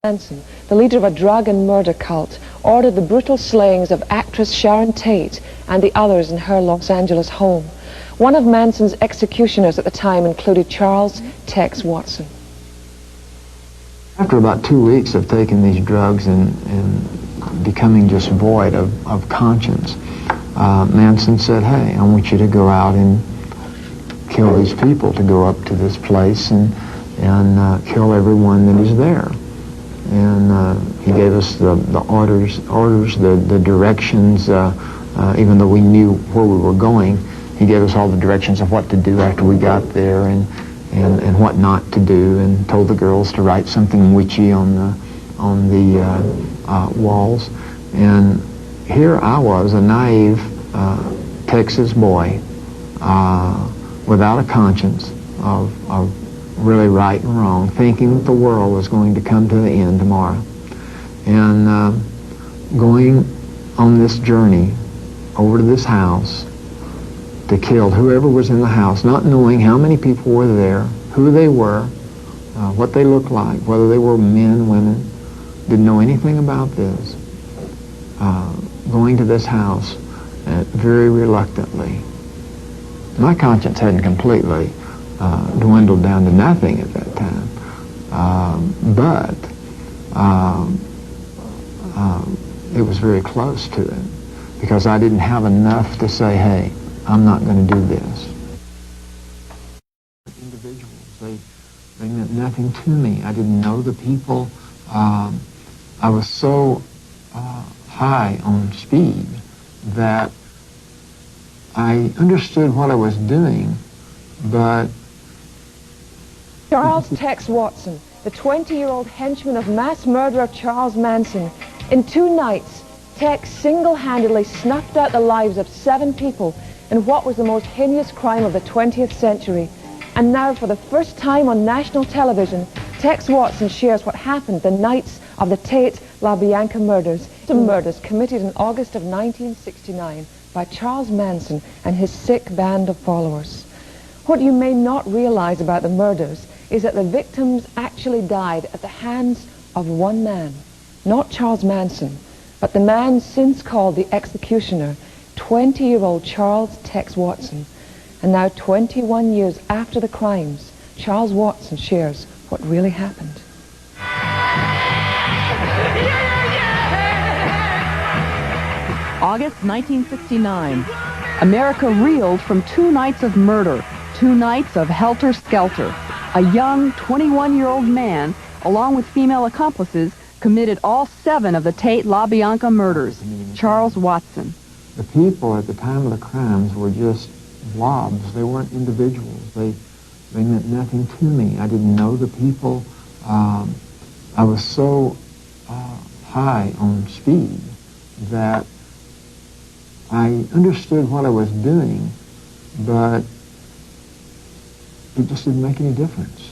Manson, the leader of a drug and murder cult, ordered the brutal slayings of actress Sharon Tate and the others in her Los Angeles home. One of Manson's executioners at the time included Charles Tex Watson. After about 2 weeks of taking these drugs and becoming just void of conscience, Manson said, "Hey, I want you to go out and kill these people, to go up to this place and kill everyone that is there." And he gave us the orders, the directions, even though we knew where we were going. He gave us all the directions of what to do after we got there and what not to do, and told the girls to write something witchy on the walls. And here I was, a naive Texas boy, without a conscience of really right and wrong, thinking that the world was going to come to the end tomorrow. And going on this journey over to this house to kill whoever was in the house, not knowing how many people were there, who they were, what they looked like, whether they were men, women, didn't know anything about this. Going to this house very reluctantly. My conscience hadn't completely dwindled down to nothing at that time, but it was very close to it, because I didn't have enough to say, "Hey, I'm not going to do this." Individuals, they meant nothing to me. I didn't know the people. I was so high on speed that I understood what I was doing, but... Charles Tex Watson, the 20-year-old henchman of mass murderer Charles Manson. In 2 nights, Tex single-handedly snuffed out the lives of 7 people in what was the most heinous crime of the 20th century. And now, for the first time on national television, Tex Watson shares what happened the nights of the Tate LaBianca murders. The murders committed in August of 1969 by Charles Manson and his sick band of followers. What you may not realize about the murders is that the victims actually died at the hands of one man, not Charles Manson, but the man since called the executioner, 20-year-old Charles Tex Watson. And now, 21 years after the crimes, Charles Watson shares what really happened. August 1969. America reeled from 2 nights of murder, 2 nights of helter-skelter. A young 21-year-old man, along with female accomplices, committed all 7 of the Tate LaBianca murders. Charles Watson. The people at the time of the crimes were just blobs. They weren't individuals. They meant nothing to me. I didn't know the people. I was so high on speed that I understood what I was doing, but it just didn't make any difference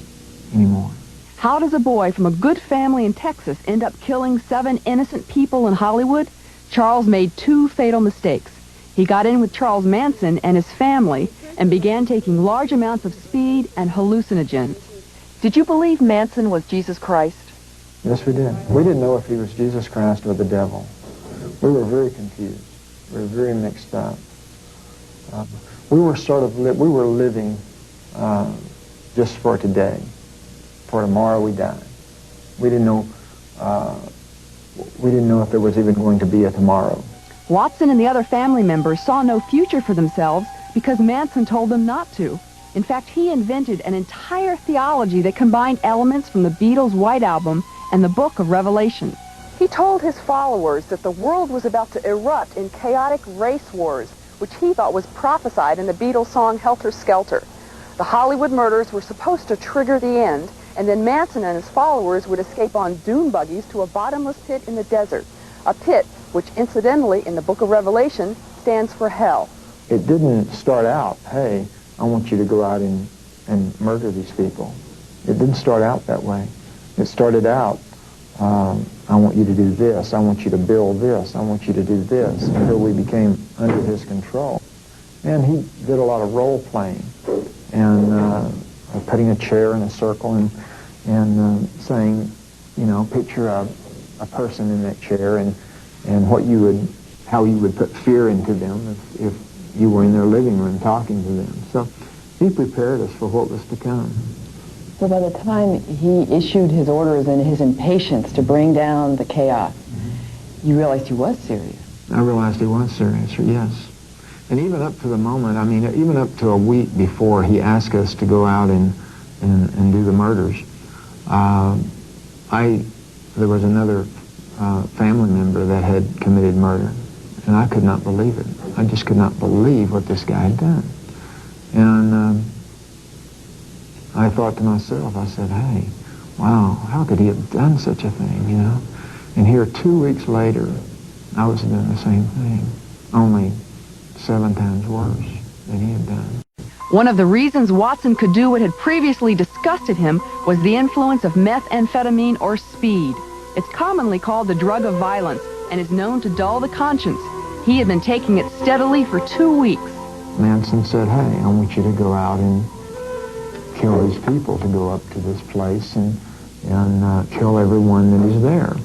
anymore. How does a boy from a good family in Texas end up killing 7 innocent people in Hollywood? Charles made 2 fatal mistakes. He got in with Charles Manson and his family and began taking large amounts of speed and hallucinogens. Did you believe Manson was Jesus Christ? Yes, we did. We didn't know if he was Jesus Christ or the devil. We were very confused. We were very mixed up. We were living just for today. For tomorrow we died. We didn't know if there was even going to be a tomorrow. Watson and the other family members saw no future for themselves because Manson told them not to. In fact, he invented an entire theology that combined elements from the Beatles' White Album and the Book of Revelation. He told his followers that the world was about to erupt in chaotic race wars, which he thought was prophesied in the Beatles' song Helter Skelter. The Hollywood murders were supposed to trigger the end, and then Manson and his followers would escape on dune buggies to a bottomless pit in the desert, a pit which, incidentally, in the Book of Revelation, stands for hell. It didn't start out, "Hey, I want you to go out and murder these people." It didn't start out that way. It started out, "I want you to do this, I want you to build this, I want you to do this," until we became under his control. And he did a lot of role-playing and putting a chair in a circle and saying, You know, picture a person in that chair and how you would put fear into them if you were in their living room talking to them. So he prepared us for what was to come. So by the time he issued his orders and his impatience to bring down the chaos, you realized he was serious. I realized he was serious, yes. And even up to the moment, I mean, even up to a week before he asked us to go out and do the murders, there was another family member that had committed murder, and I could not believe it. I just could not believe what this guy had done. And I thought to myself, I said, hey, wow, how could he have done such a thing, you know? And here 2 weeks later, I was doing the same thing, only 7 times worse than he had done. One of the reasons Watson could do what had previously disgusted him was the influence of methamphetamine or speed. It's commonly called the drug of violence and is known to dull the conscience. He had been taking it steadily for 2 weeks. Manson said, hey, I want you to go out and kill these people, to go up to this place and kill everyone that is there.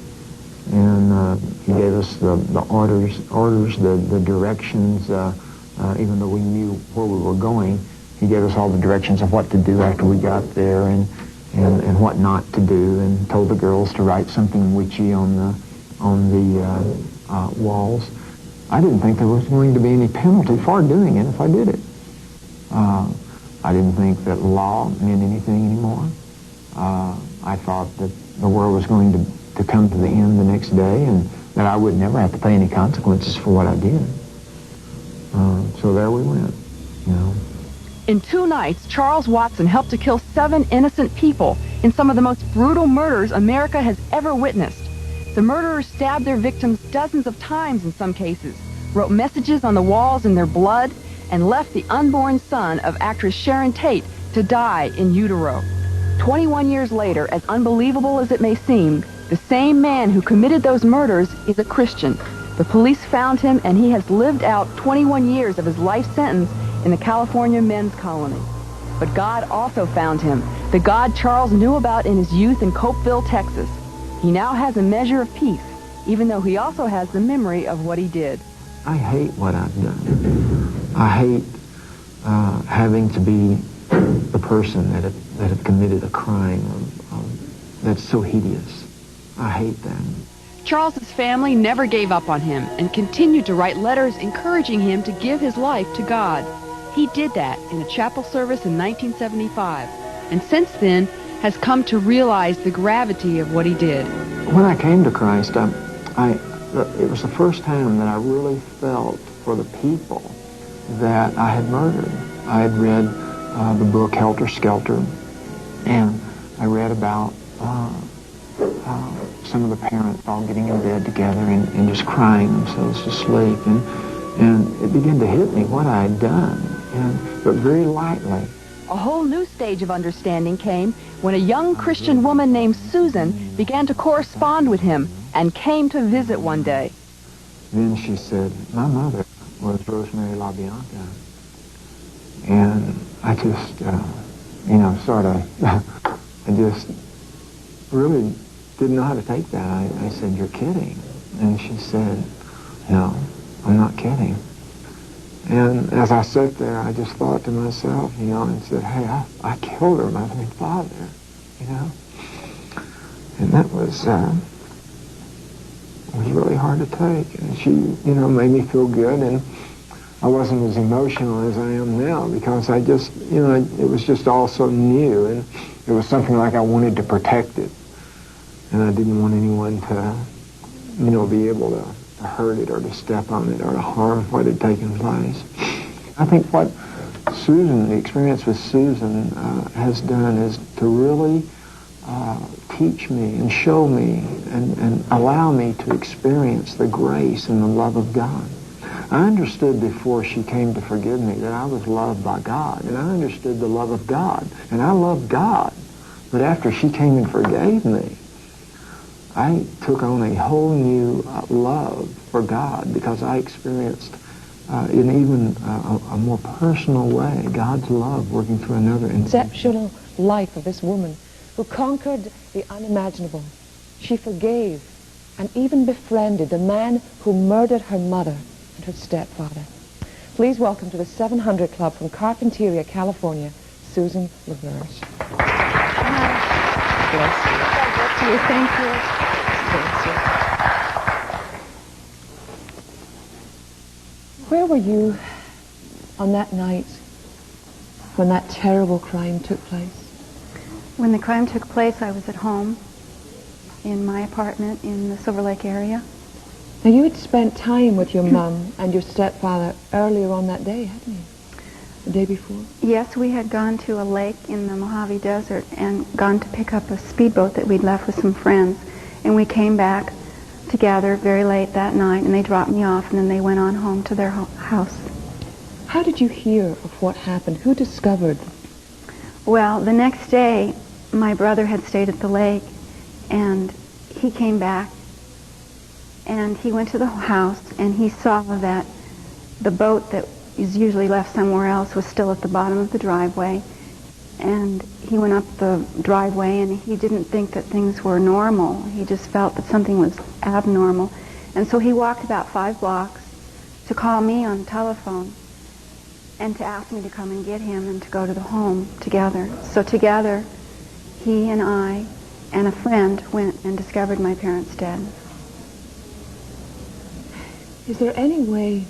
And he gave us the orders, the directions, even though we knew where we were going. He gave us all the directions of what to do after we got there and what not to do, and told the girls to write something witchy on the walls. I didn't think there was going to be any penalty for doing it if I did it. I didn't think that law meant anything anymore. I thought that the world was going to come to the end the next day and that I would never have to pay any consequences for what I did. So there we went, you know. In 2 nights, Charles Watson helped to kill 7 innocent people in some of the most brutal murders America has ever witnessed. The murderers stabbed their victims dozens of times in some cases, wrote messages on the walls in their blood, and left the unborn son of actress Sharon Tate to die in utero. 21 years later, as unbelievable as it may seem, the same man who committed those murders is a Christian. The police found him, and he has lived out 21 years of his life sentence in the California men's colony. But God also found him, the God Charles knew about in his youth in Copeville, Texas. He now has a measure of peace, even though he also has the memory of what he did. I hate what I've done. I hate having to be the person that have committed a crime that's so hideous. I hate that. Charles's family never gave up on him and continued to write letters encouraging him to give his life to God. He did that in a chapel service in 1975, and since then has come to realize the gravity of what he did. When I came to Christ, it was the first time that I really felt for the people that I had murdered. I had read the book Helter Skelter, and I read about some of the parents all getting in bed together and just crying themselves to sleep, and it began to hit me what I had done, but very lightly. A whole new stage of understanding came when a young Christian woman named Susan began to correspond with him and came to visit one day. Then she said, my mother was Rosemary LaBianca. And I just, I just really didn't know how to take that. I said, you're kidding. And she said, no, I'm not kidding. And as I sat there, I just thought to myself, and said, hey, I killed her mother and father, And that was really hard to take. And she, made me feel good, and I wasn't as emotional as I am now because I just, it was just all so new, and it was something like I wanted to protect it. And I didn't want anyone to, be able to hurt it or to step on it or to harm what had taken place. I think what the experience with Susan has done is to really teach me and show me and allow me to experience the grace and the love of God. I understood before she came to forgive me that I was loved by God, and I understood the love of God, and I loved God. But after she came and forgave me, I took on a whole new love for God because I experienced in even a more personal way God's love working through another. Exceptional life of this woman who conquered the unimaginable She forgave and even befriended the man who murdered her mother and her stepfather. Please welcome to the 700 Club from Carpinteria, California, Susan LaVerge. Bless you. Thank you. Thank you. Thank you. Where were you on that night when that terrible crime took place? When the crime took place, I was at home in my apartment in the Silver Lake area. Now, you had spent time with your mum and your stepfather earlier on that day, hadn't you? The day before? Yes, we had gone to a lake in the Mojave Desert and gone to pick up a speedboat that we'd left with some friends. And we came back together very late that night, and they dropped me off, and then they went on home to their house. How did you hear of what happened? Who discovered? Well, the next day, my brother had stayed at the lake, and he came back, and he went to the house, and he saw that the boat that is usually left somewhere else was still at the bottom of the driveway. And he went up the driveway, and he didn't think that things were normal. He just felt that something was abnormal. And so he walked about 5 blocks to call me on the telephone and to ask me to come and get him and to go to the home together. So together, he and I and a friend went and discovered my parents dead. Is there any way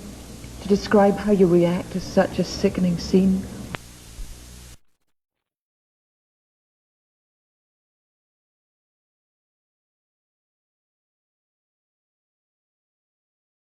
to describe how you react to such a sickening scene?